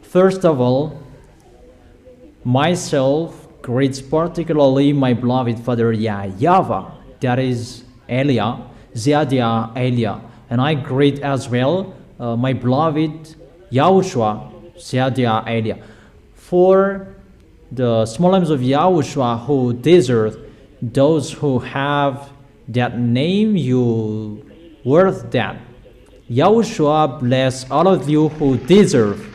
First of all, myself greets particularly my beloved father YAHVAH, that is Elia, Ziadia Elia, and I greet as well my beloved YAHOSHUA, Ziadia Elia. For the small names of YAHOSHUA who deserve, those who have that name, you worth that. YAHOSHUA bless all of you who deserve.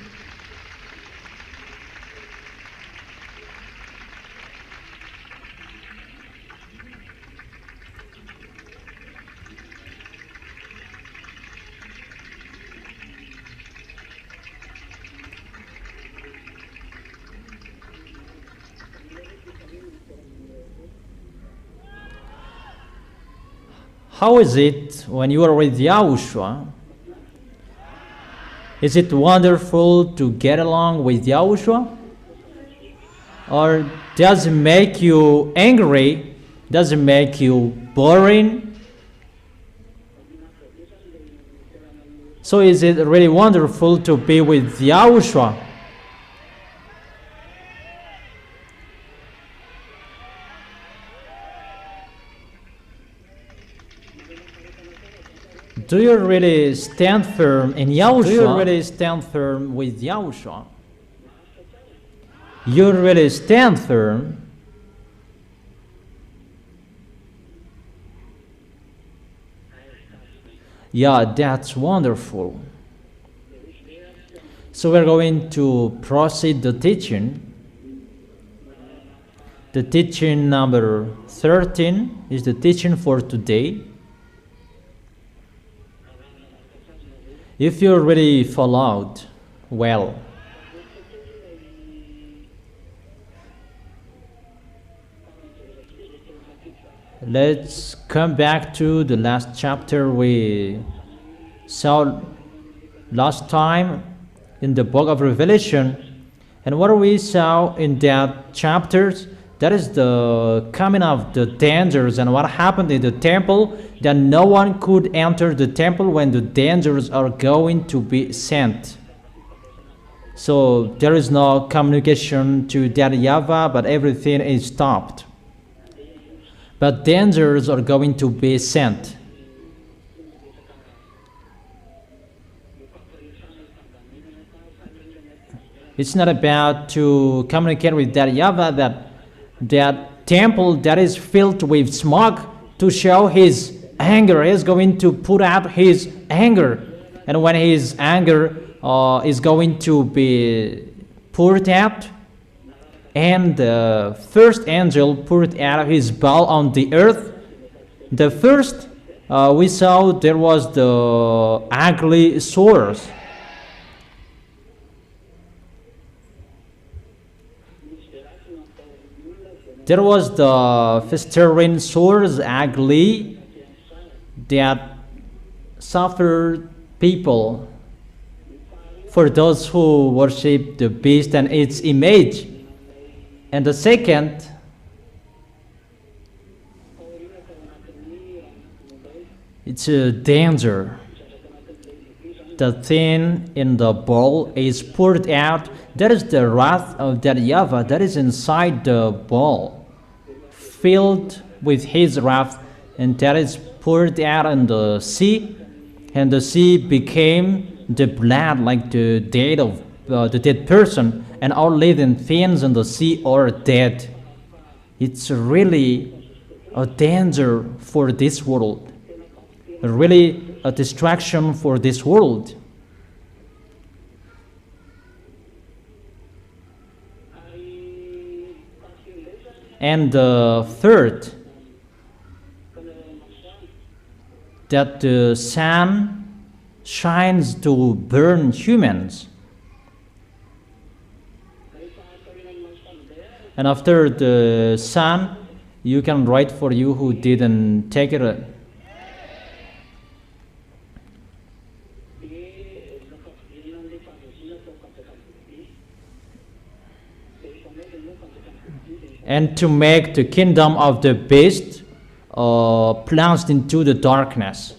How is it when you are with YAHOSHUA? Is it wonderful to get along with YAHOSHUA? Or does it make you angry? Does it make you boring? So is it really wonderful to be with YAHOSHUA? Do you really stand firm in YAHOSHUA? Do you really stand firm with YAHOSHUA? You really stand firm? Yeah, that's wonderful. So we're going to proceed the teaching. The teaching number 13 is the teaching for today. If you really followed well, let's come back to the last chapter we saw last time in the book of Revelation. And what we saw in that chapter, that is the coming of the dangers and what happened in the temple, that no one could enter the temple when the dangers are going to be sent. So there is no communication to that YAHVAH, but everything is stopped. But dangers are going to be sent. It's not about to communicate with that YAHVAH, that temple that is filled with smoke to show his anger. He is going to put out his anger. And when his anger is going to be poured out, and the first angel poured out his bowl on the earth, the first we saw there was the ugly sores. There was the festering sores, ugly, that suffered people for those who worship the beast and its image. And the second, it's a danger. The thing in the bowl is poured out. That is the wrath of that YAHVAH that is inside the bowl, filled with his wrath, and that is poured out in the sea, and the sea became the blood, like the dead of the dead person, and all living things in the sea are dead. It's really a danger for this world, really a distraction for this world. And the third, that the sun shines to burn humans. And after the sun, you can write for you who didn't take it. And to make the kingdom of the beast plunged into the darkness.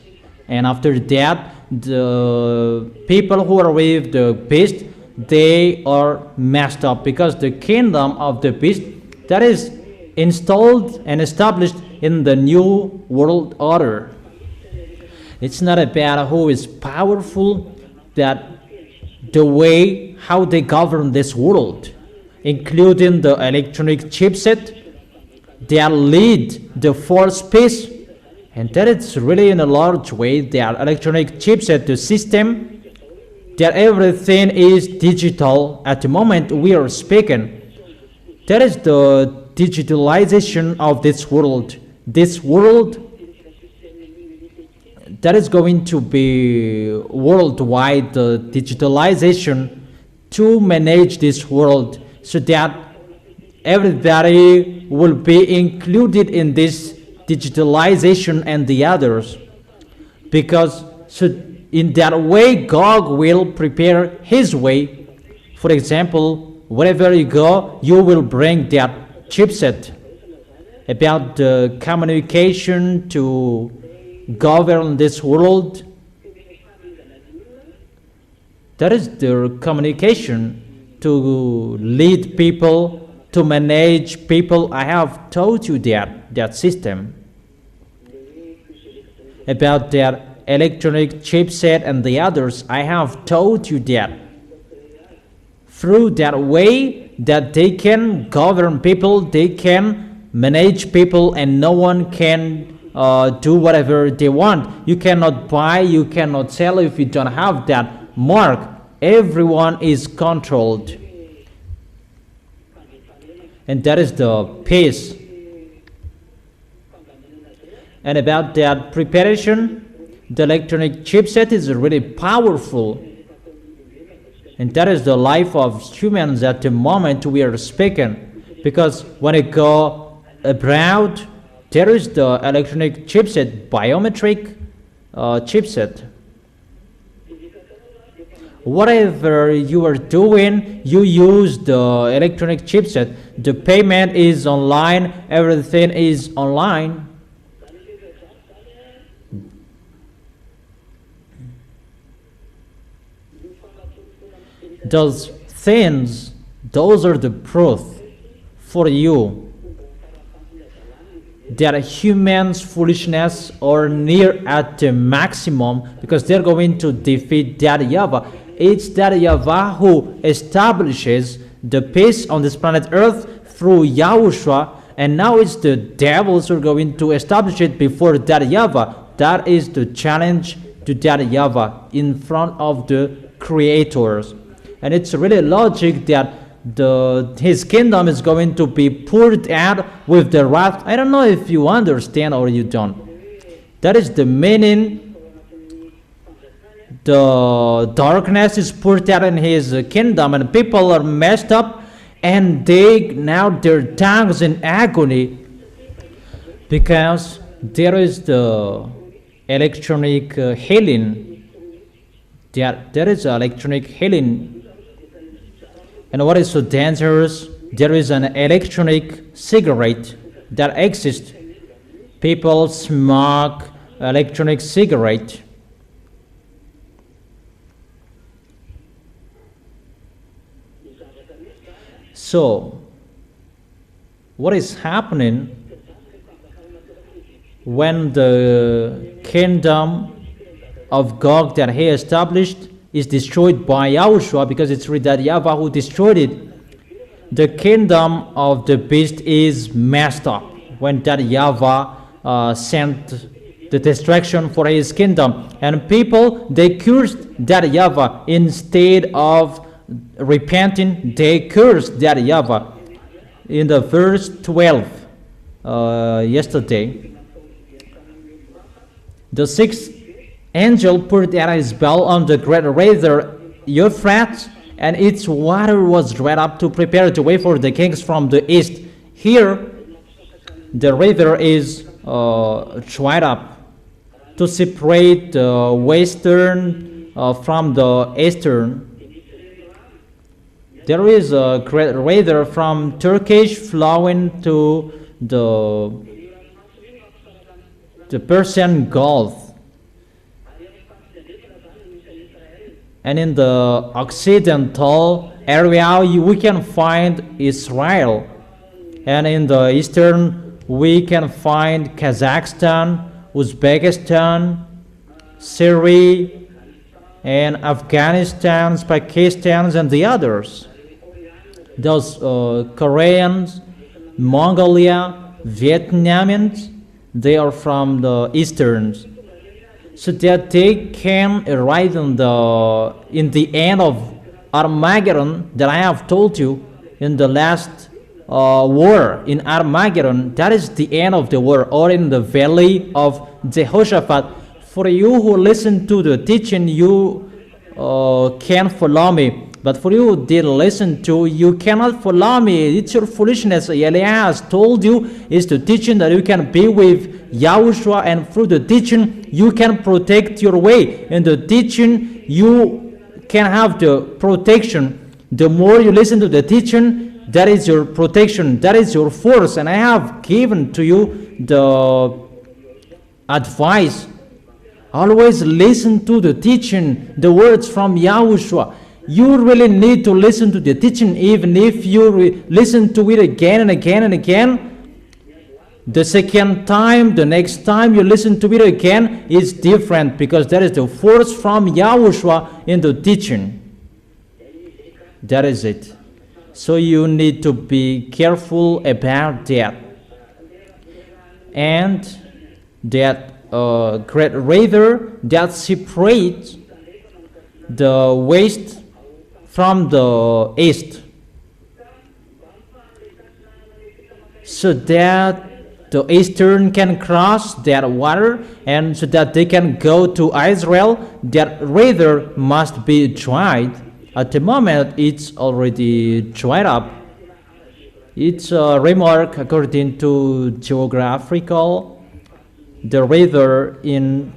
And after that, the people who are with the beast, they are messed up, because the kingdom of the beast that is installed and established in the new world order. It's not about who is powerful, that the way how they govern this world, including the electronic chipset that lead the fourth peace, and that it's really in a large way their electronic chipset, the system, that everything is digital at the moment we are speaking. That is the digitalization of this world. This world that is going to be worldwide, the digitalization to manage this world, so that everybody will be included in this digitalization and the others. Because so in that way, God will prepare his way. For example, wherever you go, you will bring that chipset about the communication to govern this world. That is the communication to lead people, to manage people. I have told you that system about that electronic chipset and the others. I have told you that through that way that they can govern people, they can manage people, and no one can do whatever they want. You cannot buy, you cannot sell if you don't have that mark. Everyone is controlled, and that is the peace. And about that preparation, the electronic chipset is really powerful, and that is the life of humans at the moment we are speaking. Because when you go abroad, there is the electronic chipset, biometric chipset. Whatever you are doing, you use the electronic chipset. The payment is online, everything is online. Those things, those are the proof for you that humans' foolishness are near at the maximum, because they're going to defeat that YAHVAH. It's that YAHVAH who establishes the peace on this planet Earth through YAHOSHUA, and now it's the devils who are going to establish it before that YAHVAH. That is the challenge to that YAHVAH in front of the creators. And it's really logic that his kingdom is going to be poured out with the wrath. I don't know if you understand or you don't. That is the meaning. The darkness is poured out in his kingdom, and people are messed up, and they now their tongues in agony, because there is the electronic healing. There is electronic healing. And what is so dangerous? There is an electronic cigarette that exists. People smoke electronic cigarette. So, what is happening when the kingdom of God that he established is destroyed by YAHOSHUA, because it's really that YAHVAH who destroyed it? The kingdom of the beast is messed up when that YAHVAH sent the destruction for his kingdom, and people, they cursed that YAHVAH. Instead of repenting, they cursed that YAHVAH. In the verse 12 yesterday, the sixth angel poured out his bell on the great river Euphrates, and its water was dried up to prepare the way for the kings from the east. Here, the river is dried up to separate the western from the eastern. There is a great river from Turkish flowing to the Persian Gulf. And in the occidental area, we can find Israel. And in the eastern, we can find Kazakhstan, Uzbekistan, Syria, and Afghanistan, Pakistan, and the others. Those Koreans, Mongolia, Vietnamians, they are from the easterns. So that they can arrive in the end of Armageddon that I have told you in the last war in Armageddon. That is the end of the war, or in the valley of Jehoshaphat. For you who listen to the teaching, you can follow me. But for you who didn't listen to, you cannot follow me. It's your foolishness. Elias has told you is the teaching that you can be with Yahushua, and through the teaching you can protect your way. In the teaching you can have the protection. The more you listen to the teaching, that is your protection, that is your force. And I have given to you the advice. Always listen to the teaching, the words from Yahushua. You really need to listen to the teaching, even if you listen to it again and again and again. The second time, the next time you listen to it again is different, because there is the force from Yahushua in the teaching. That is it. So you need to be careful about that. And that great river that separates the west from the east, so that the eastern can cross that water, and so that they can go to Israel. That river must be dried. At the moment it's already dried up. It's a remark according to geographical. The river in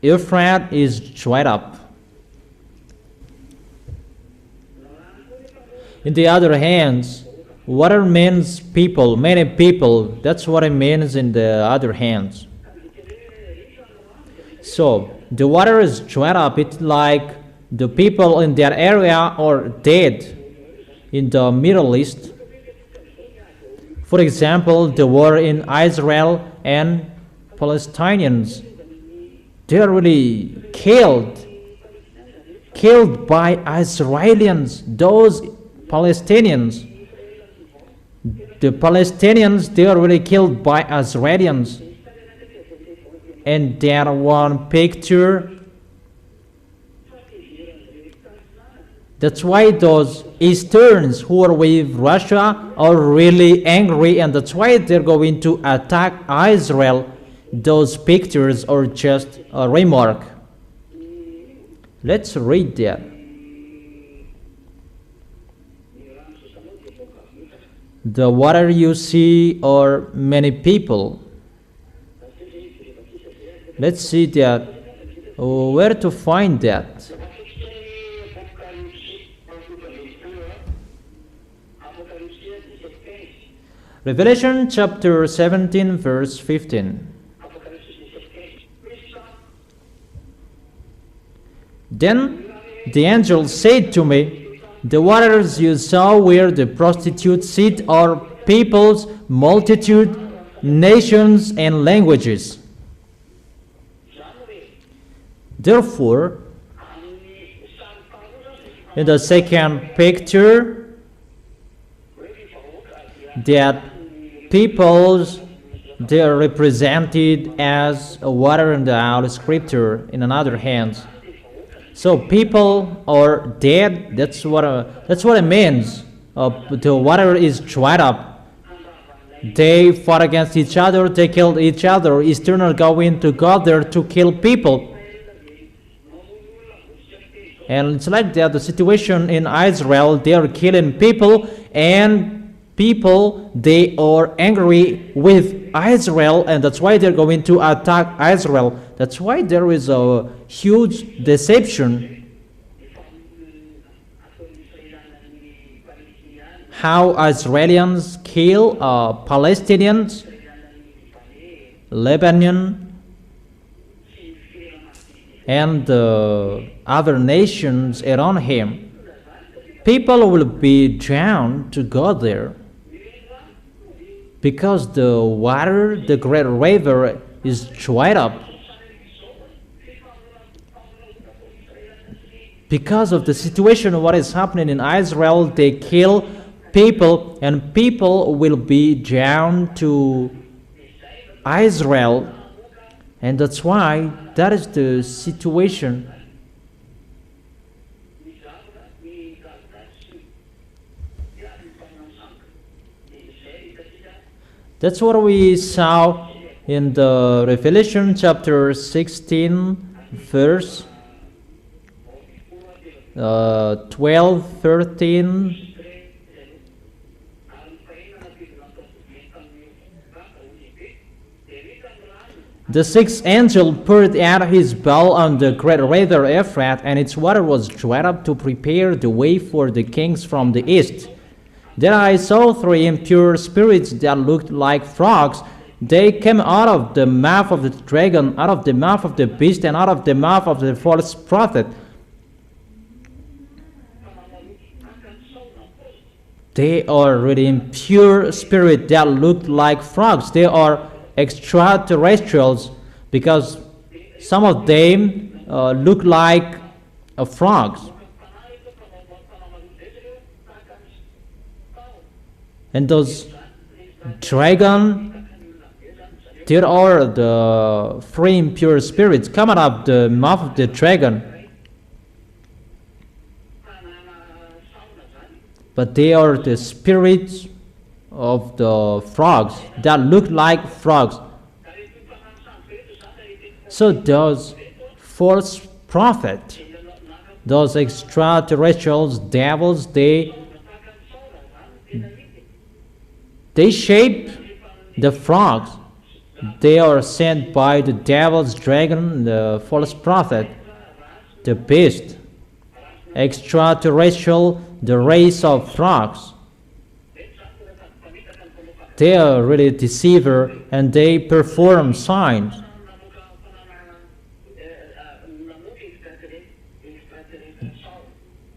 Euphrates is dried up. In the other hands, water means people, many people. That's what it means in the other hands. So the water is dried up. It's like the people in that area are dead in the Middle East. For example, the war in Israel and Palestinians, they are really killed by Israelis. Those Palestinians, the Palestinians, they are really killed by Israelis. And that one picture, that's why those Easterns who are with Russia are really angry, and that's why they're going to attack Israel. Those pictures are just a remark. Let's read that. The water you see are many people. Let's see that. Where to find that? Revelation chapter 17 verse 15. Then the angel said to me, the waters you saw where the prostitutes sit are peoples, multitude, nations, and languages. Therefore, in the second picture, that peoples, they are represented as water in the Holy Scripture in another hand. So people are dead. That's what it means. The water is dried up. They fought against each other. They killed each other. Eastern are going to go there to kill people. And it's like that. The situation in Israel, they are killing people, and people, they are angry with Israel, and that's why they're going to attack Israel. That's why there is a huge deception. How Israelis kill Palestinians, Lebanon, and the other nations around him. People will be drawn to go there because the water, the great river, is dried up. Because of the situation, what is happening in Israel, they kill people, and people will be drawn to Israel, and that's why that is the situation. That's what we saw in the Revelation chapter 16, verse 12, 13. The sixth angel poured out his bowl on the great river Euphrates, and its water was dried up to prepare the way for the kings from the east. Then I saw three impure spirits that looked like frogs. They came out of the mouth of the dragon, out of the mouth of the beast, and out of the mouth of the false prophet. They are really impure spirits that looked like frogs. They are extraterrestrials because some of them look like frogs. And those dragon, there are the three impure spirits coming out of the mouth of the dragon. But they are the spirits of the frogs that look like frogs. So those false prophets, those extraterrestrials, devils, they shape the frogs. They are sent by the devil's dragon, the false prophet, the beast, extraterrestrial, the race of frogs. They are really a deceiver, and they perform signs.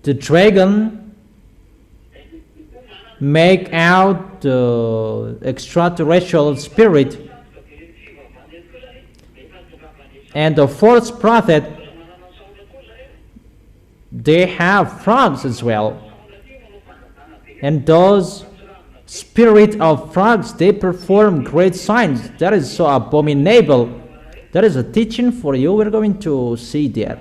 The dragon make out the extraterrestrial spirit, and the false prophet, they have frogs as well. And those spirit of frogs, they perform great signs. That is so abominable. That is a teaching for you. We're going to see that.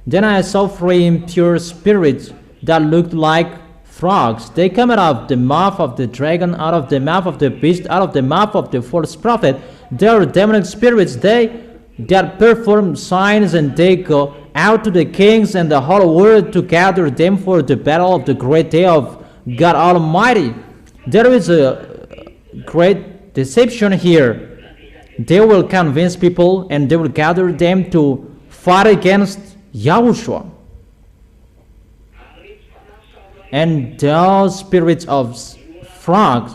Then I saw three impure spirits that looked like frogs. They come out of the mouth of the dragon, out of the mouth of the beast, out of the mouth of the false prophet. They are demonic spirits. That perform signs, and they go out to the kings and the whole world to gather them for the battle of the great day of God Almighty. There is a great deception here. They will convince people, and they will gather them to fight against YAHOSHUA. And those spirits of frogs,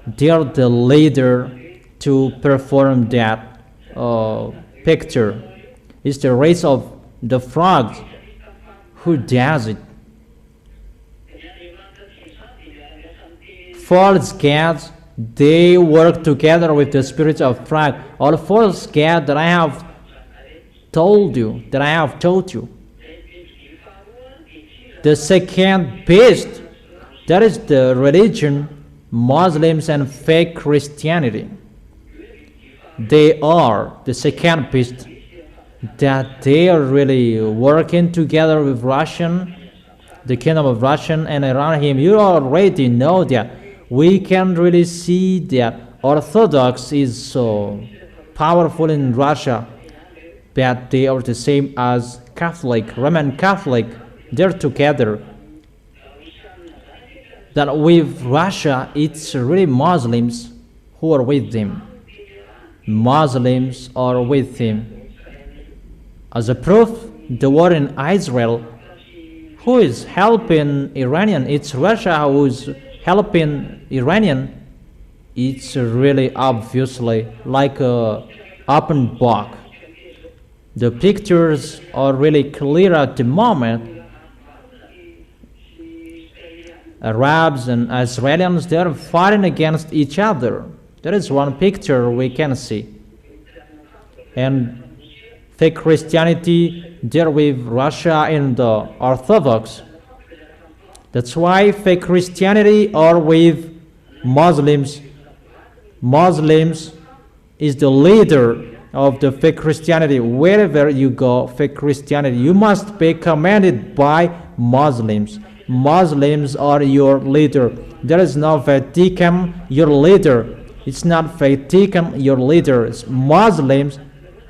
they are the leader to perform that picture. It's the race of the frogs who does it. False gods, they work together with the spirits of frog. All false gods that I have told you, that I have told you. The second beast, that is the religion, Muslims and fake Christianity. They are the second beast, that they are really working together with the kingdom of Russia and around him. You already know that. We can really see that Orthodox is so powerful in Russia, but they are the same as Catholic, Roman Catholic. They're together. That with Russia, it's really Muslims who are with them. Muslims are with him. As a proof, the war in Israel, who is helping Iranian? It's Russia who is helping Iranian. it's really obviously like a open book. The pictures are really clear at the moment. Arabs and Israelis, they are fighting against each other. There is one picture we can see. And fake Christianity there with Russia and the Orthodox. That's why fake Christianity are with Muslims. Muslims is the leader of the fake Christianity. Wherever you go, fake Christianity, you must be commanded by Muslims. Muslims are your leader. There is no Vatican, your leader. It's not Vatican, your leader. It's Muslims,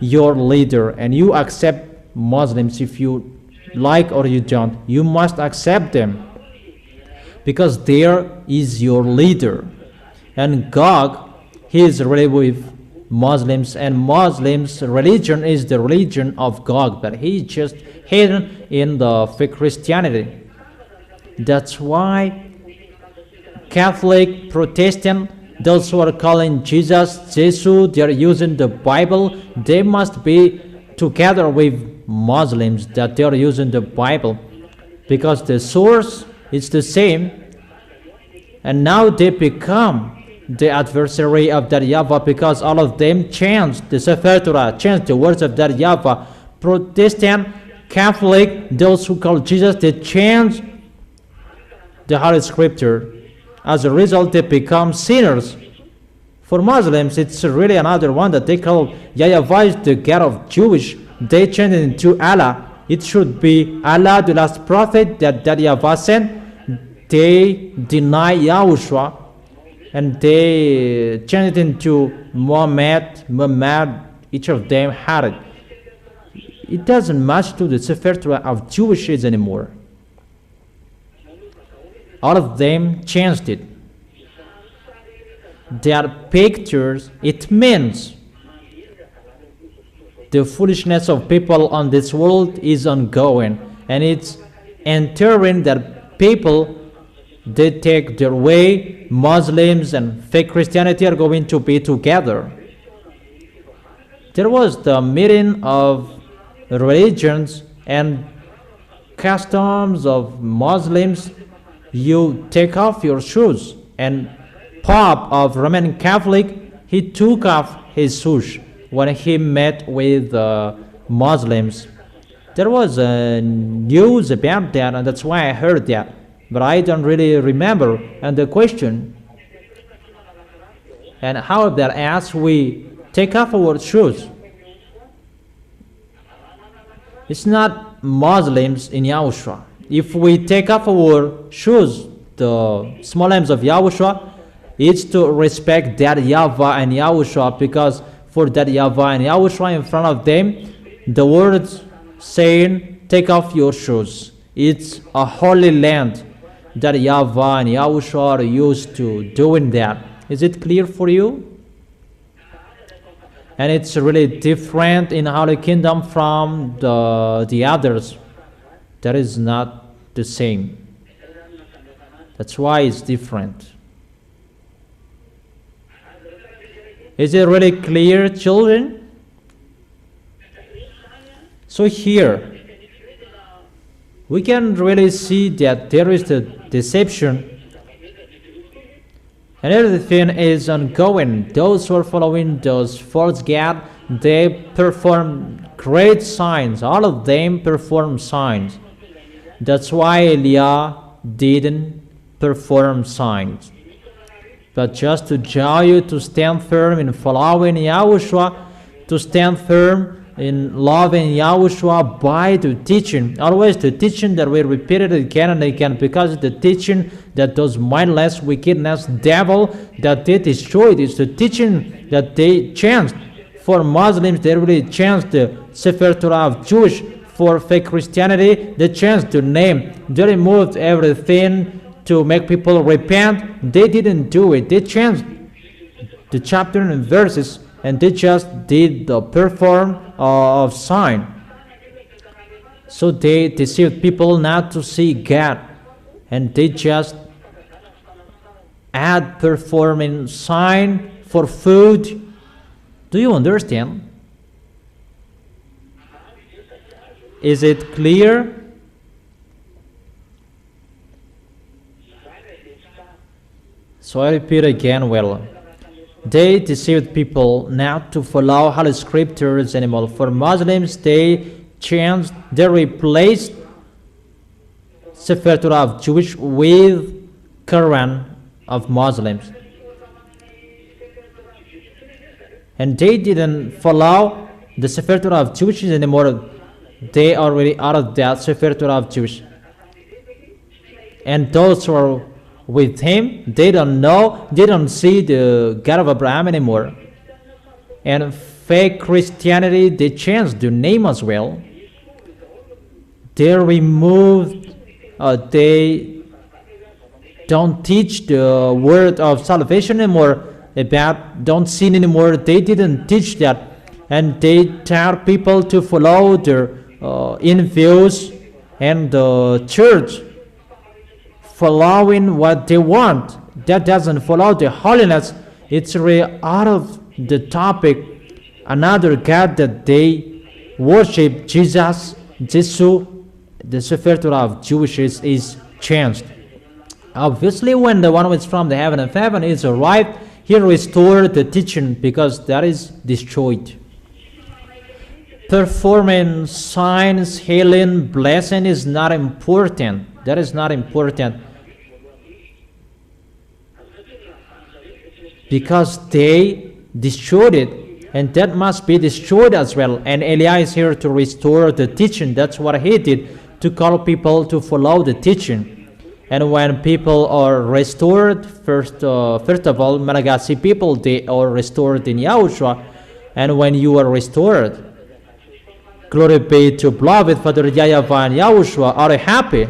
your leader. And you accept Muslims if you like or you don't. You must accept them because there is your leader. And Gog, he is really with Muslims, and Muslims' religion is the religion of Gog, but he is just hidden in the fake Christianity. That's why Catholic, Protestant, those who are calling Jesus, Jesus, they are using the Bible, they must be together with Muslims that they are using the Bible because the source is the same, and now they become the adversary of that YAHVAH because all of them changed the Sefer Torah, changed the words of that YAHVAH. Protestant, Catholic, those who call Jesus, they changed the Holy Scripture. As a result, they become sinners. For Muslims, it's really another one that they call YAHVAH is the God of Jewish. They changed it into Allah. It should be Allah, the last prophet that YAHVAH sent. They deny YAHOSHUA and they changed it into Muhammad. Each of them had it. It doesn't match to the Sefer Torah of Jewishes anymore. All of them changed it. Their pictures, it means the foolishness of people on this world is ongoing, and it's entering that people, they take their way. Muslims and fake Christianity are going to be together. There was the meeting of religions and customs of Muslims. You take off your shoes, and Pope of Roman Catholic, he took off his shoes when he met with Muslims. There was news about that, and that's why I heard that, but I don't really remember. And the question, and how that as we take off our shoes, it's not Muslims in YAHOSHUA. If we take off our shoes, the small names of YAHOSHUA, it's to respect that YAHVAH and YAHOSHUA, because for that YAHVAH and YAHOSHUA in front of them, the words saying, take off your shoes. It's a holy land that YAHVAH and YAHOSHUA are used to doing that. Is it clear for you? And it's really different in Holy Kingdom from the others. That is not the same. That's why it's different. Is it really clear, children? So here, we can really see that there is the deception, and everything is ongoing. Those who are following those false gods, they perform great signs. All of them perform signs. That's why Elijah didn't perform signs. But just to draw you to stand firm in following YAHOSHUA, to stand firm in loving YAHOSHUA by the teaching. Always the teaching that we repeated again and again, because the teaching that those mindless, wickedness, devil, that they destroyed, is the teaching that they changed. For Muslims, they really changed the Sefer Torah of Jewish. For fake Christianity, they changed the name. They removed everything to make people repent. They didn't do it. They changed the chapter and verses, and they just did the perform of sign. So they deceived people not to see God, and they just at performing sign for food. Do you understand? Is it clear? So I repeat again, well, they deceived people not to follow Holy Scriptures anymore. For Muslims, they replaced Sefer Torah of Jewish with Quran of Muslims. And they didn't follow the Sefer Torah of Jewish anymore. They are already out of that Sefer Torah of Jewish. And those who are with him, they don't see the God of Abraham anymore. And fake Christianity, they changed the name as well. They removed, they don't teach the word of salvation anymore, about don't sin anymore. They didn't teach that. And they tell people to follow their in-views and the church, following what they want. That doesn't follow the holiness. It's really out of the topic. Another God that they worship, Jesus, the Sefer Torah of Jewish is changed. Obviously, when the one who is from the heaven of heaven is arrived, he restored the teaching because that is destroyed. Performing signs, healing, blessing is not important. That is not important. Because they destroyed it, and that must be destroyed as well. And Eliah is here to restore the teaching. That's what he did, to call people to follow the teaching. And when people are restored, first of all, Malagasy people, they are restored in Yahushua. And when you are restored, glory be to beloved Father YAHVAH and YAHOSHUA are happy.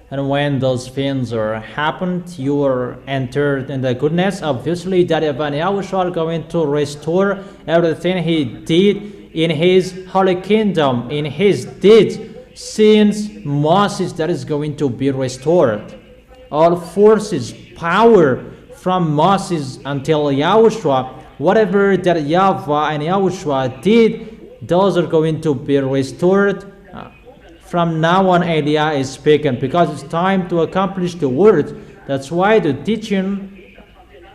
And when those things are happened, you are entered in the goodness. Obviously, YAHVAH and YAHOSHUA are going to restore everything he did in his holy kingdom, in his deeds, since Moses, that is going to be restored. All forces, power from Moses until Yahushua, whatever that YAHVAH and YAHOSHUA did, those are going to be restored. From now on, Eliah is speaking because it's time to accomplish the word. That's why the teaching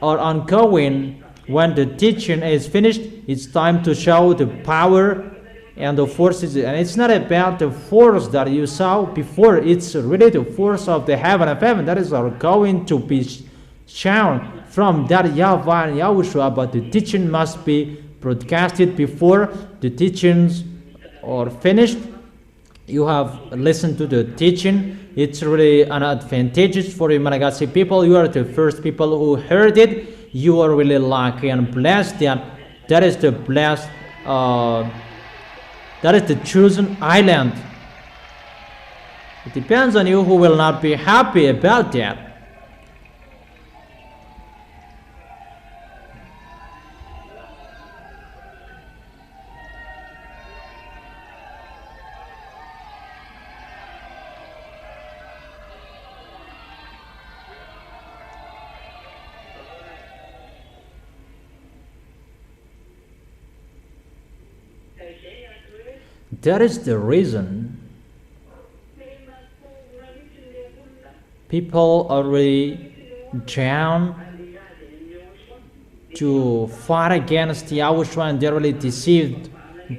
are ongoing. When the teaching is finished, it's time to show the power and the forces. And it's not about the force that you saw before. It's really the force of the heaven of heaven that is going to be shown from that YAHVAH and YAHOSHUA. But the teaching must be broadcasted before the teachings are finished. You have listened to the teaching. It's really an advantageous for the Malagasy people. You are the first people who heard it. You are really lucky and blessed. That is the blessed, that is the chosen island. It depends on you who will not be happy about that. That is the reason people are really down to fight against Yahushua, and they're really deceived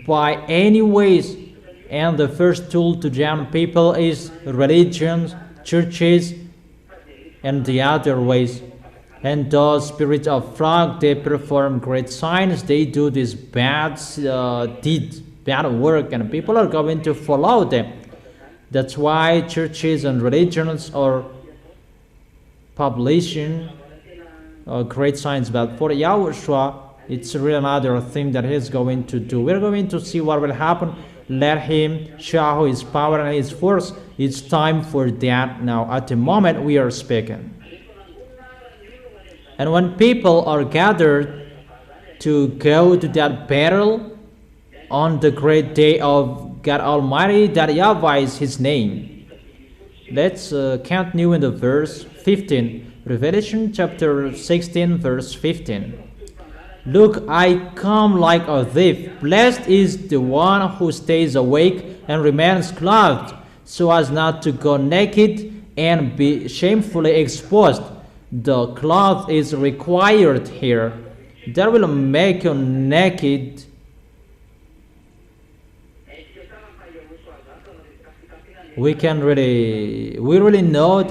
by any ways. And the first tool to drown people is religions, churches, and the other ways. And those spirits of frog, they perform great signs. They do this bad deeds, bad work, and people are going to follow them. That's why churches and religions are publishing great signs. But for Yahushua, it's really another thing that he's going to do. We're going to see what will happen. Let him show his power and his force. It's time for that now. At the moment we are speaking. And when people are gathered to go to that battle on the great day of God Almighty, that YAHVAH is His name. Let's continue in the verse 15. Revelation chapter 16, verse 15. Look, I come like a thief. Blessed is the one who stays awake and remains clothed, so as not to go naked and be shamefully exposed. The cloth is required here. That will make you naked. We really know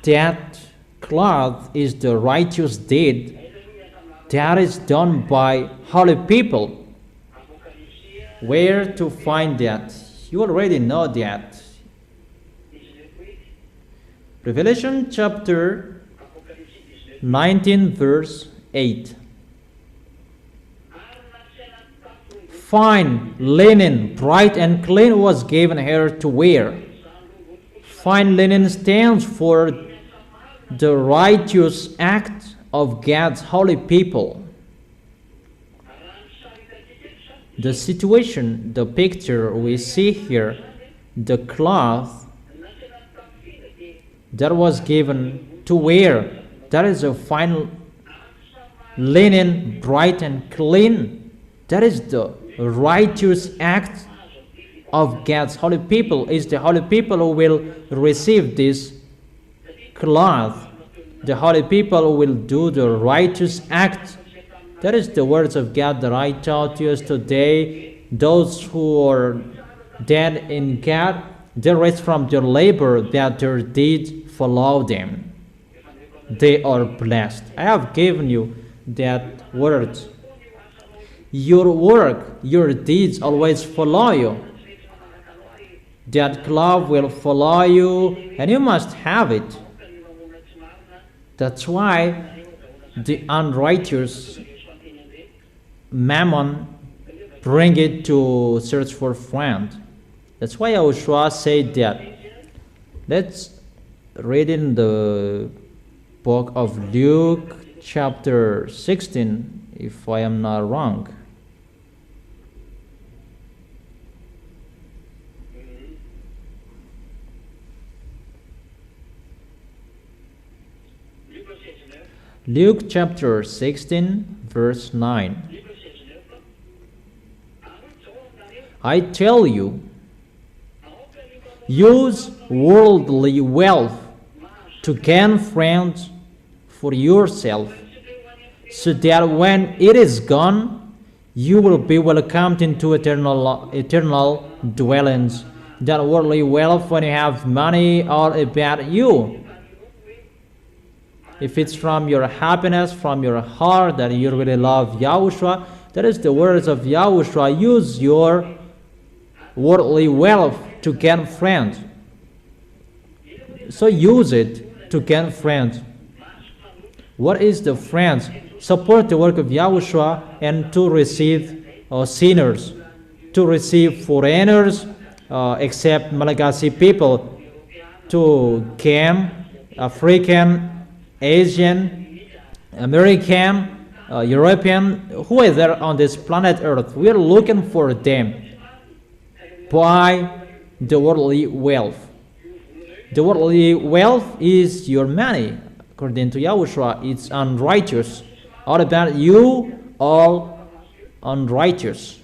that cloth is the righteous deed that is done by holy people. Where to find that? You already know that. Revelation chapter 19, verse 8. Fine linen, bright and clean, was given her to wear. Fine linen stands for the righteous act of God's holy people. The situation, the picture we see here, the cloth that was given to wear, that is a fine linen, bright and clean. That is the righteous act of God's holy people. Is the holy people who will receive this cloth. The holy people who will do the righteous act. That is the words of God that I taught you today. Those who are dead in God, they rest from their labor, that their deeds follow them. They are blessed. I have given you that word. Your work, your deeds always follow you. That cloth will follow you, and you must have it. That's why the unrighteous mammon bring it to search for friend. That's why YAHOSHUA said that. Let's read in the book of Luke chapter 16, if I am not wrong. Luke chapter 16, verse 9. I tell you, use worldly wealth to gain friends for yourself, so that when it is gone, you will be welcomed into eternal dwellings. That worldly wealth, when you have money, all about you. If it's from your happiness, from your heart, that you really love YAHOSHUA, that is the words of YAHOSHUA. Use your worldly wealth to gain friends. So use it to gain friends. What is the friends? Support the work of YAHOSHUA and to receive sinners, to receive foreigners, except Malagasy people, to gain African, Asian, American, European, who is there on this planet Earth. We are looking for them. Buy the worldly wealth. The worldly wealth is your money. According to YAHOSHUA, it's unrighteous. All about you, all unrighteous.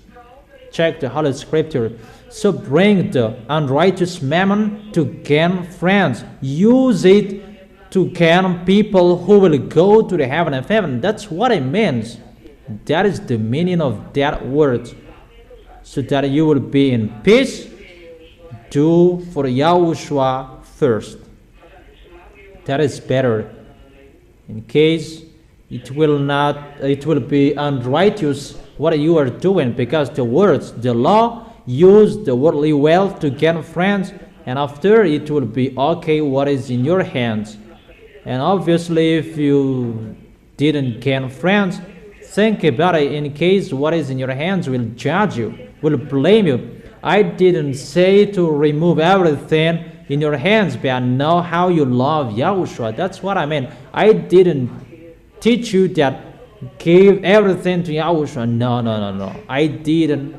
Check the Holy Scripture. So bring the unrighteous mammon to gain friends. Use it to gain people who will go to the heaven of heaven. That's what it means. That is the meaning of that word. So that you will be in peace, do for YAHOSHUA first. That is better. In case it will be unrighteous what you are doing, because the words, the law, use the worldly wealth to gain friends, and after it will be okay what is in your hands. And obviously, if you didn't gain friends, think about it. In case what is in your hands will judge you, will blame you. I didn't say to remove everything in your hands, but I know how you love Yahushua. That's what I mean. I didn't teach you that give everything to Yahushua. No. I didn't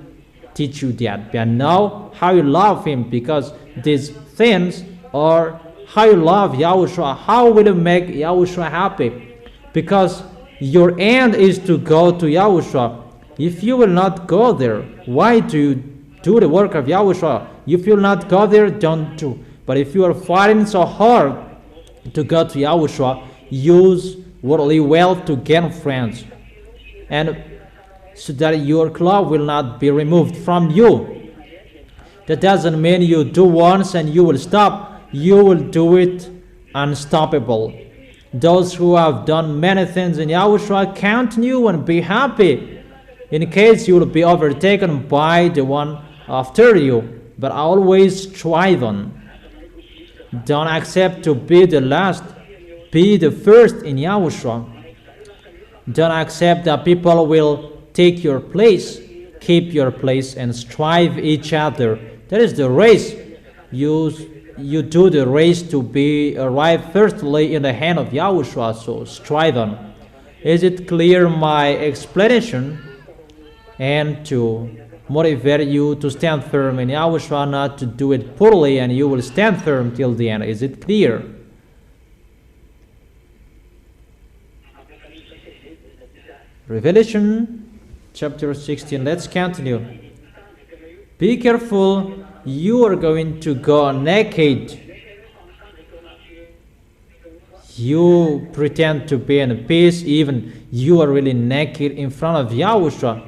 teach you that. But I know how you love him, because these things are how you love Yahushua. How will you make Yahushua happy? Because your end is to go to Yahushua. If you will not go there, why do you do the work of Yahushua? If you will not go there, don't do. But if you are fighting so hard to go to Yahushua, use worldly wealth to gain friends, and so that your cloth will not be removed from you. That doesn't mean you do once and you will stop. You will do it unstoppable. Those who have done many things in Yahushua, count on you and be happy, in case you will be overtaken by the one after you. But always strive on. Don't accept to be the last. Be the first in Yahushua. Don't accept that people will take your place. Keep your place and strive each other. That is the race. You do the race to be arrived firstly in the hand of Yahushua, so strive on. Is it clear my explanation? And to motivate you to stand firm in Yahushua, not to do it poorly, and you will stand firm till the end. Is it clear? Revelation chapter 16. Let's continue. Be careful. You are going to go naked. You pretend to be in peace, even you are really naked in front of Yahushua.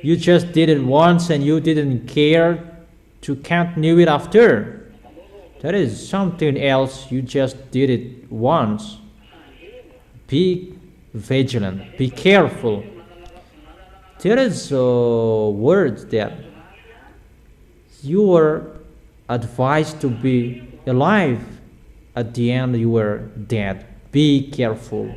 You just did it once and you didn't care to continue it after. That is something else. You just did it once. Be vigilant. Be careful. There is a word that you were advised to be alive. At the end, you were dead. Be careful.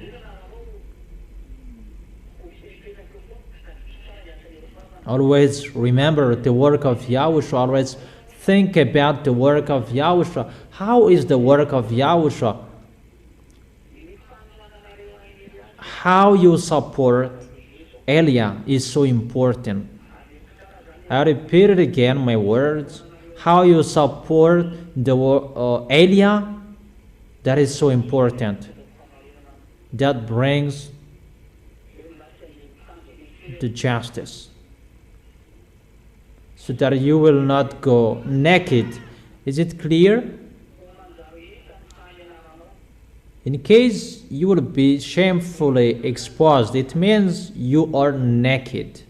Always remember the work of Yahushua. Always think about the work of Yahushua. How is the work of Yahushua? How you support Elia is so important. I repeat it again, my words. How you support the Elia, that is so important. That brings the justice. So that you will not go naked. Is it clear? In case you will be shamefully exposed, it means you are naked.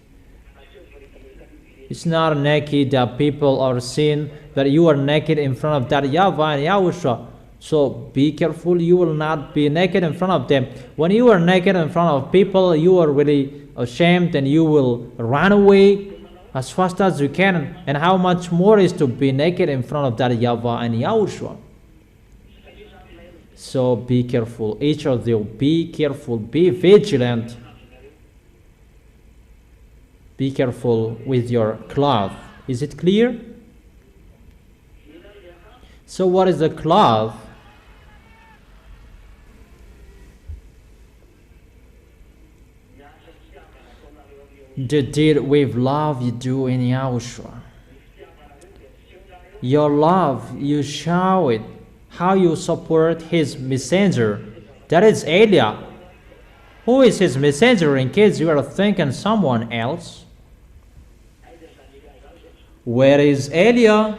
It's not naked that people are seeing that you are naked in front of that YAHVAH and YAHOSHUA. So be careful, you will not be naked in front of them. When you are naked in front of people, you are really ashamed and you will run away as fast as you can. And how much more is to be naked in front of that YAHVAH and YAHOSHUA. So be careful, each of you, be careful, be vigilant. Be careful with your cloth. Is it clear? So what is the cloth? The deed with love you do in Yahushua. Your love, you show it. How you support his messenger. That is Elia. Who is his messenger in case you are thinking someone else? Where is Elia?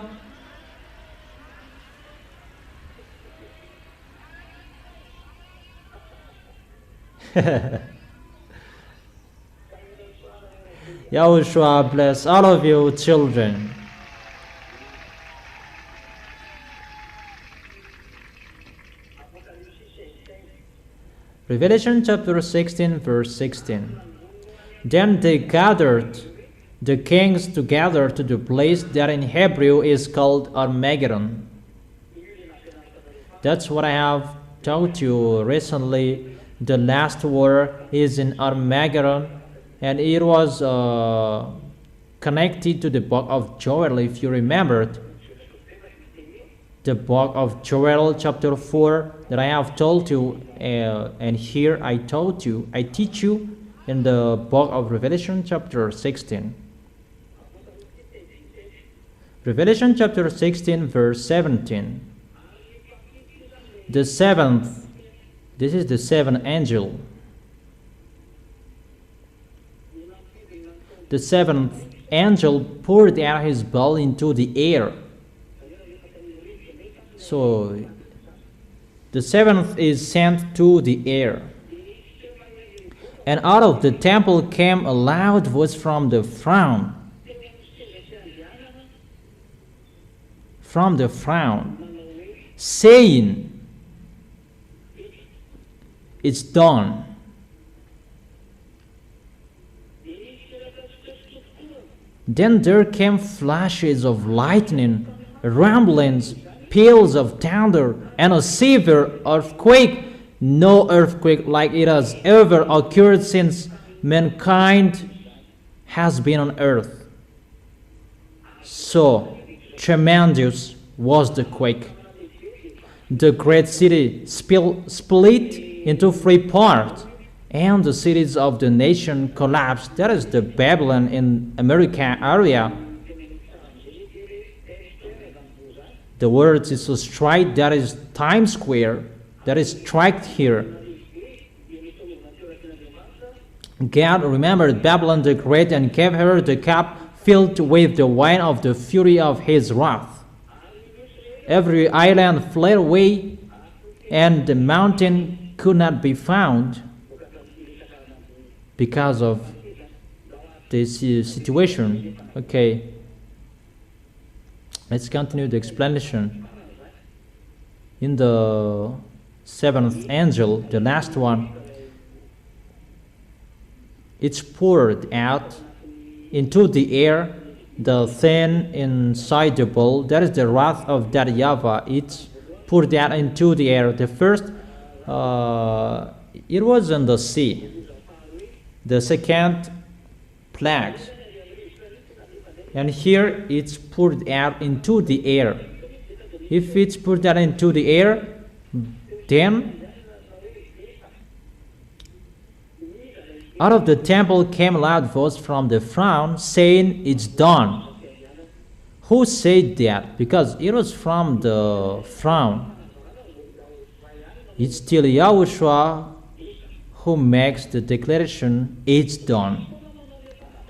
Yahushua bless all of you children. Revelation chapter 16 verse 16. Then they gathered the kings together to the place that in Hebrew is called Armageddon. That's what I have taught you recently. The last war is in Armageddon, and it was connected to the book of Joel, if you remembered. the book of Joel chapter 4 that I have told you, and here I teach you in the book of Revelation chapter 16. Revelation chapter 16 verse 17. The seventh, this is the seventh angel. The seventh angel poured out his bowl into the air. So the seventh is sent to the air. And out of the temple came a loud voice from the throne. From the throne, saying, "It's done." Then there came flashes of lightning, rumblings, peals of thunder, and a severe earthquake. No earthquake like it has ever occurred since mankind has been on earth. So tremendous was the quake. The great city split into 3 parts, and the cities of the nation collapsed. That is the Babylon in America area. The word is so straight, that is Times Square, that is striked here. God remembered Babylon the Great and gave her the cup filled with the wine of the fury of his wrath. Every island fled away, and the mountain could not be found because of this situation. Okay, let's continue the explanation. In the seventh angel, the last one, it's poured out into the air, the thing inside the bowl. That is the wrath of that YAHVAH. It's poured out into the air. The first, it was in the sea. The second, plagues. And here it's poured out into the air. If it's poured out into the air, then out of the temple came a loud voice from the throne saying, "It's done." Who said that? Because it was from the throne. It's still YAHOSHUA who makes the declaration, "It's done."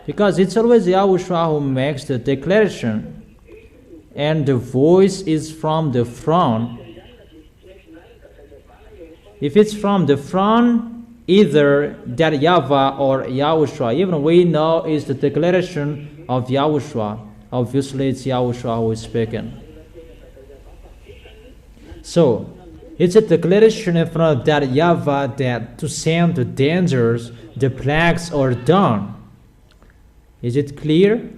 Because it's always YAHOSHUA who makes the declaration, and the voice is from the throne. If it's from the throne, either that YAHVAH or YAHOSHUA, even we know is the declaration of YAHOSHUA. Obviously, it's YAHOSHUA who is speaking. So, it's a declaration in front of that YAHVAH that to send the dangers, the plagues are done. Is it clear?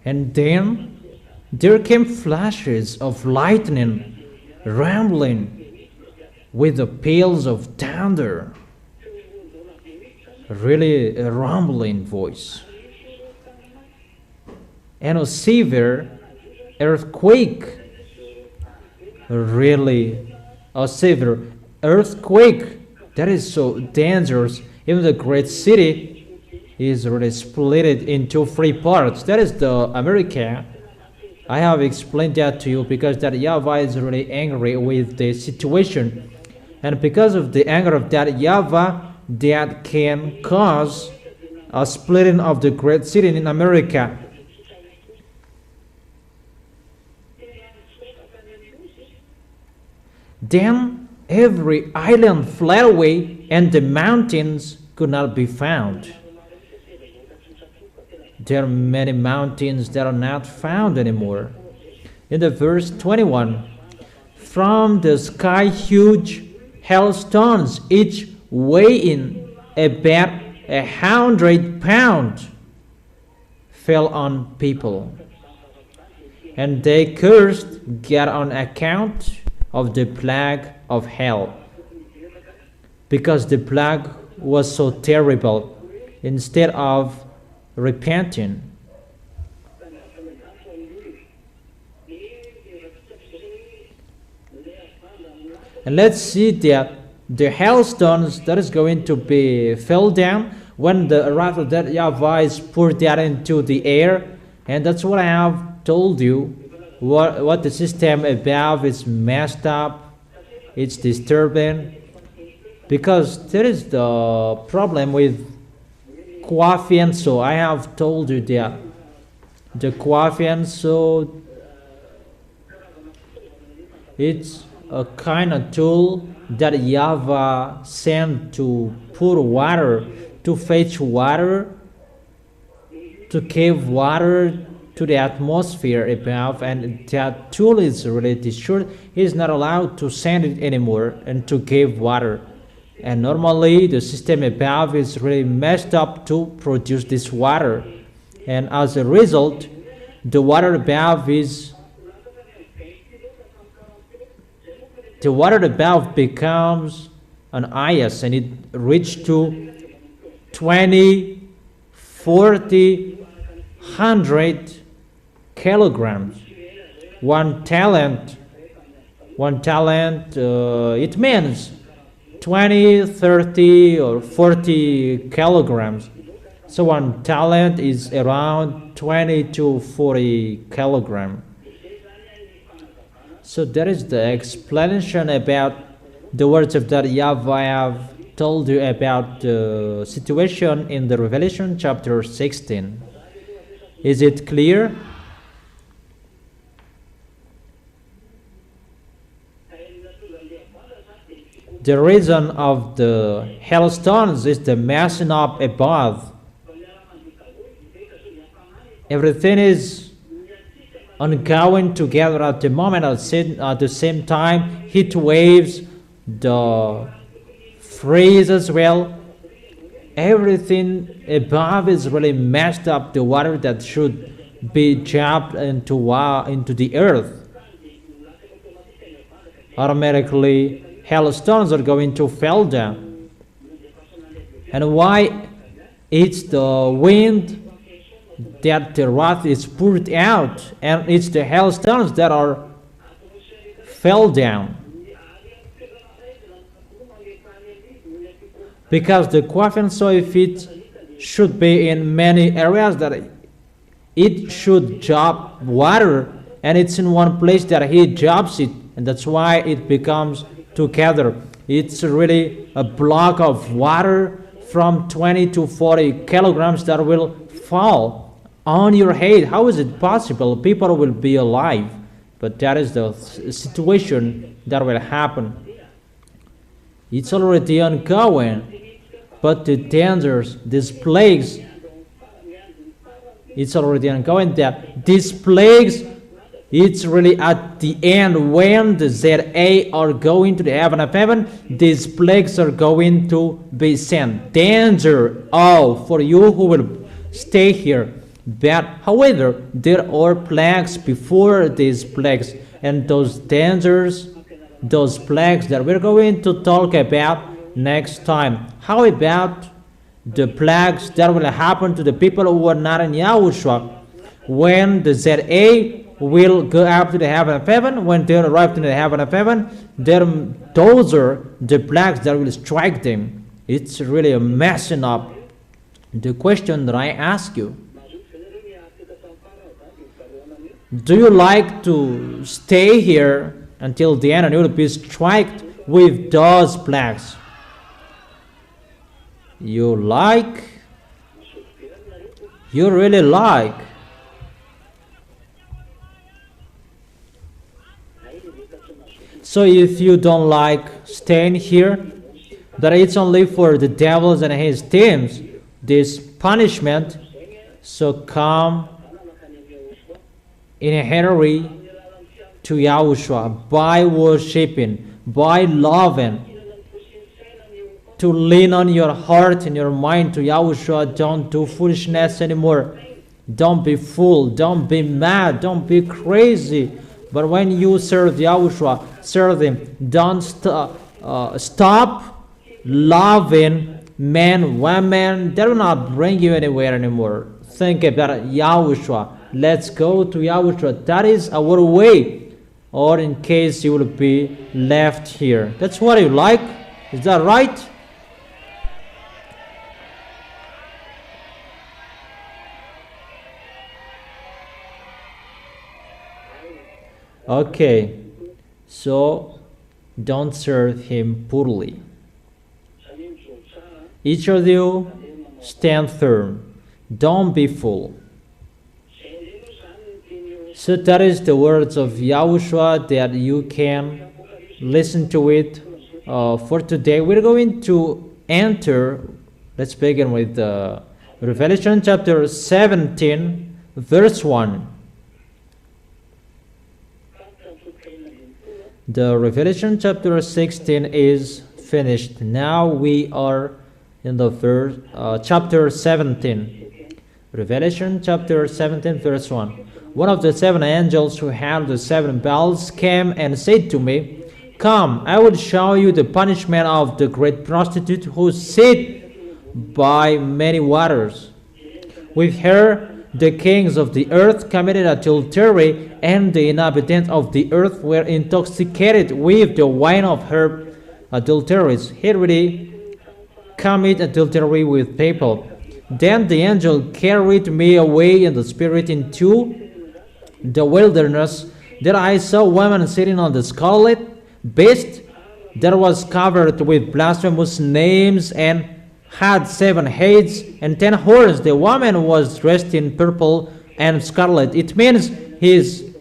And then there came flashes of lightning, rumbling, with the peals of thunder. Really a rumbling voice. And a severe earthquake. Really a severe earthquake. That is so dangerous. Even the great city is really split into 3 parts. That is the America. I have explained that to you because that YAHVAH is really angry with the situation. And because of the anger of that YAHVAH, that can cause a splitting of the great city in America. Then every island fled away, and the mountains could not be found. There are many mountains that are not found anymore. In the verse 21, from the sky huge hailstones, each weighing about 100 pounds, fell on people, and they cursed God on account of the plague of hell, because the plague was so terrible. Instead of repenting, And let's see that the hailstones that is going to be fell down when the wrath of that YAHVAH is poured out into the air. And that's what I have told you. What the system above is messed up. It's disturbing. Because there is the problem with Kwafianso. I have told you that the Kwafianso, it's a kind of tool that YAHVAH sent to pour water, to fetch water, to give water to the atmosphere above, and that tool is really destroyed. He is not allowed to send it anymore and to give water. And normally the system above is really messed up to produce this water. And as a result, the water above becomes an ice, and it reached to 20, 40, 100 kilograms. One talent, it means 20, 30, or 40 kilograms. So one talent is around 20 to 40 kilograms. So that is the explanation about the words of that YAHVAH I have told you about the situation in the Revelation chapter 16. Is it clear? The reason of the hailstones is the messing up above. Everything is ongoing together at the moment. At the same time, heat waves, the freeze as well. Everything above is really messed up. The water that should be dropped into the earth, automatically hailstones are going to fall down. And why? It's the wind that the wrath is poured out, and it's the hailstones that are fell down. Because the coffin, so if it should be in many areas that it should drop water, and it's in one place that he drops it, and that's why it becomes together. It's really a block of water from 20 to 40 kilograms that will fall on your head. How is it possible? People will be alive, but that is the situation that will happen. It's already ongoing, but the dangers, these plagues, it's already ongoing. That these plagues, it's really at the end when the ZA are going to the heaven of heaven, these plagues are going to be sent. Danger, for you who will stay here. But however, there are plagues before these plagues, and those dangers, those plagues that we're going to talk about next time. How about the plagues that will happen to the people who are not in Yahushua when the ZA will go up to the heaven of heaven? When they arrive to the heaven of heaven, those are the plagues that will strike them. It's really a messing up. The question that I ask you, do you like to stay here until the end and you will be struck with those plagues? You really like. So if you don't like staying here, that it's only for the devils and his teams, this punishment, so come in a hurry to Yahushua by worshiping, by loving, to lean on your heart and your mind to Yahushua. Don't do foolishness anymore. Don't be fool. Don't be mad. Don't be crazy. But when you serve Yahushua, serve Him. Don't stop loving men, women. That will not bring you anywhere anymore. Think about Yahushua. Let's go to Yahushua. That is our way. or in case you will be left here. That's what you like. Is that right? Okay, so don't serve him poorly. Each of you stand firm. Don't be fool. So that is the words of YAHOSHUA that you can listen to it for today. We're going to enter, let's begin with Revelation chapter 17, verse 1. The Revelation chapter 16 is finished. Now we are in the chapter 17. Revelation chapter 17, verse 1. One of the seven angels who had the seven bells came and said to me, "Come, I will show you the punishment of the great prostitute who sat by many waters. With her the kings of the earth committed adultery, and the inhabitants of the earth were intoxicated with the wine of her adulteries. He really commit adultery with people." Then the angel carried me away in the spirit into the wilderness. There I saw women sitting on the scarlet beast that was covered with blasphemous names and had 7 heads and 10 horns. The woman was dressed in purple and scarlet. It means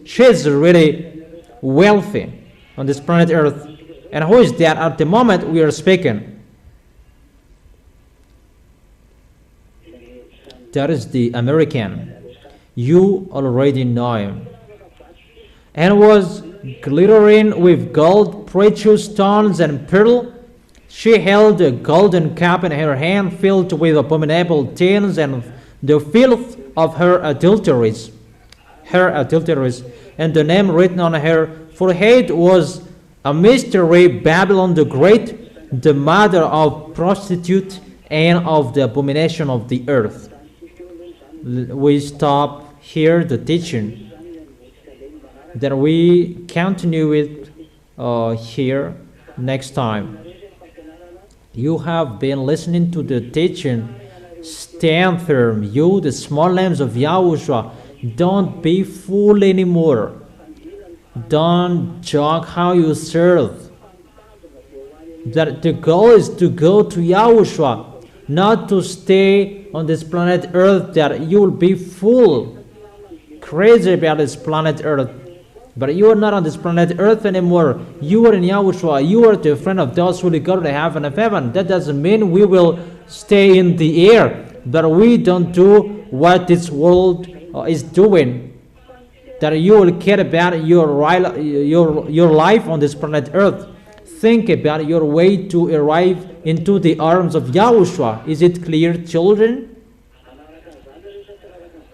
she's really wealthy on this planet Earth. And who is that at the moment we are speaking? That is the American. You already know him. And was glittering with gold, precious stones, and pearl. She held a golden cup in her hand filled with abominable things and the filth of her adulteries. And the name written on her forehead was a mystery, Babylon the Great, the mother of prostitute and of the abomination of the earth. We stop here the teaching. Then we continue it here next time. You have been listening to the teaching. Stand firm. You, the small lambs of YAHOSHUA, don't be fooled anymore. Don't joke how you serve. That the goal is to go to YAHOSHUA, not to stay on this planet Earth, that you will be full, crazy about this planet Earth. But you are not on this planet Earth anymore. You are in YAHOSHUA. You are the friend of those who will go to the heaven of heaven. That doesn't mean we will stay in the air, but we don't do what this world is doing. That you will care about your life on this planet Earth. Think about your way to arrive into the arms of YAHOSHUA. Is it clear, children?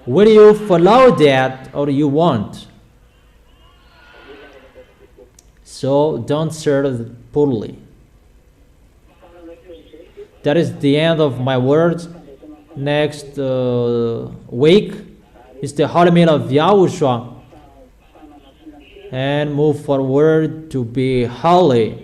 Will you follow that or you won't? So don't serve poorly. That is the end of my words. Next week is the Holy Meal of YAHOSHUA. And move forward to be holy.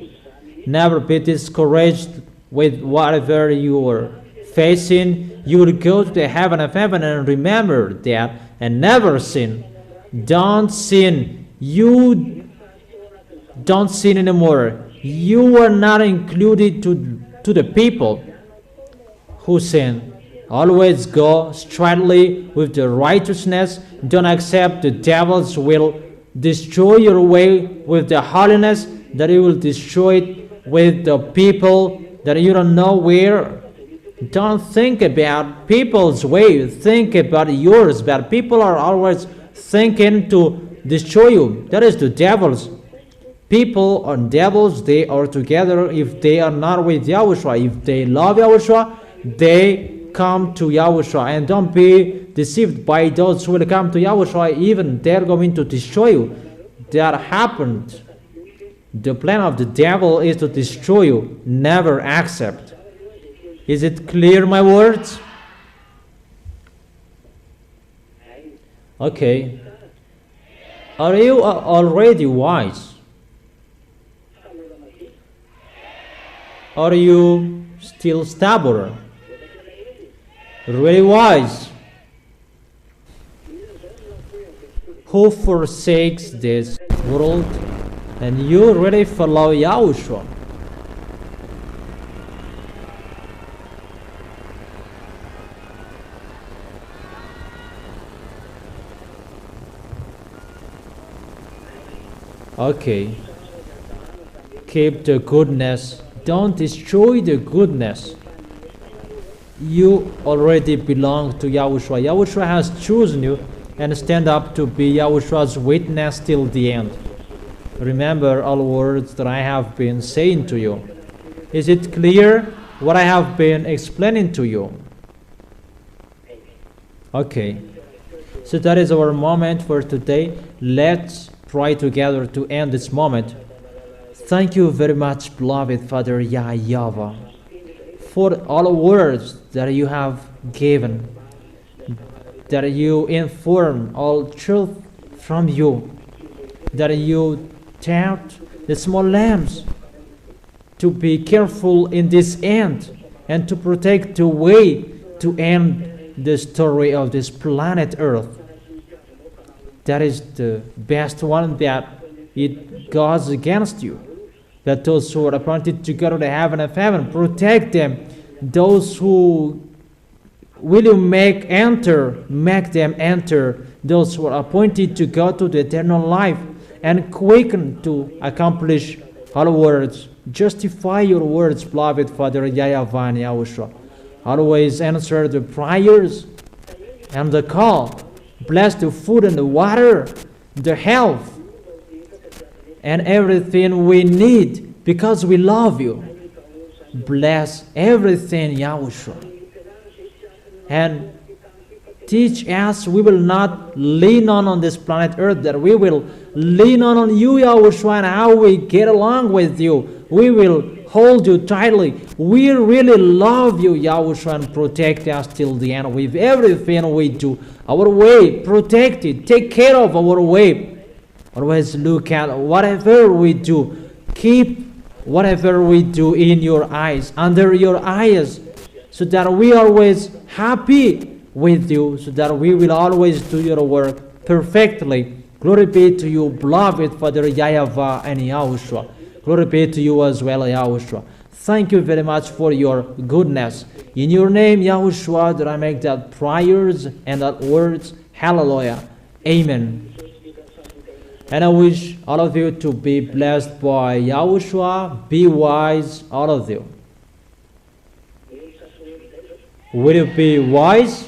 Never be discouraged with whatever you are facing. You will go to the heaven of heaven, and remember that, and never sin. Don't sin. You don't sin anymore. You are not included to the people who sin. Always go straightly with the righteousness. Don't accept the devil's will. Destroy your way with the holiness, that you will destroy it with the people that you don't know where. Don't think about people's way. Think about yours. But people are always thinking to destroy you. That is the devils. People and devils, they are together if they are not with YAHOSHUA. If they love YAHOSHUA, they come to YAHOSHUA. And don't be deceived by those who will come to YAHOSHUA, even they're going to destroy you. That happened. The plan of the devil is to destroy you. Never accept. Is it clear, my words? Okay. Are you already wise? Are you still stubborn? Really wise? Who forsakes this world and you really follow Yahushua? Okay. Keep the goodness. Don't destroy the goodness. You already belong to Yahushua. Yahushua has chosen you and stand up to be Yahushua's witness till the end. Remember all words that I have been saying to you. Is it clear what I have been explaining to you? Okay. So that is our moment for today. Let's pray together to end this moment. Thank you very much, beloved Father YAHVAH, for all words that you have given, that you inform all truth from you, that you taught the small lambs to be careful in this end and to protect the way to end the story of this planet Earth. That is the best one, that it goes against you. That those who are appointed to go to the heaven of heaven, protect them. Those who will you make them enter. Those who are appointed to go to the eternal life, and quicken to accomplish all words. Justify your words, beloved Father YAHVAH and YAHOSHUA. Always answer the prayers and the call. Bless the food and the water, the health, and everything we need because we love you. Bless everything, Yahushua. And teach us we will not lean on this planet Earth, that we will lean on you, Yahushua, and how we get along with you. We will hold you tightly. We really love you, Yahushua, and protect us till the end with everything we do. Our way, protect it. Take care of our way. Always look at whatever we do. Keep whatever we do in your eyes, under your eyes, so that we are always happy with you, so that we will always do your work perfectly. Glory be to you, beloved Father YAHVAH and YAHOSHUA. Glory be to you as well, Yahushua. Thank you very much for your goodness. In your name, Yahushua, that I make that prayers and that words. Hallelujah. Amen. And I wish all of you to be blessed by Yahushua. Be wise, all of you. Will you be wise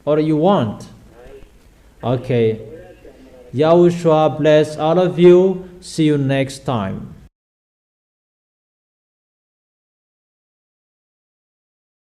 or you want? Okay. Yahushua bless all of you. See you next time.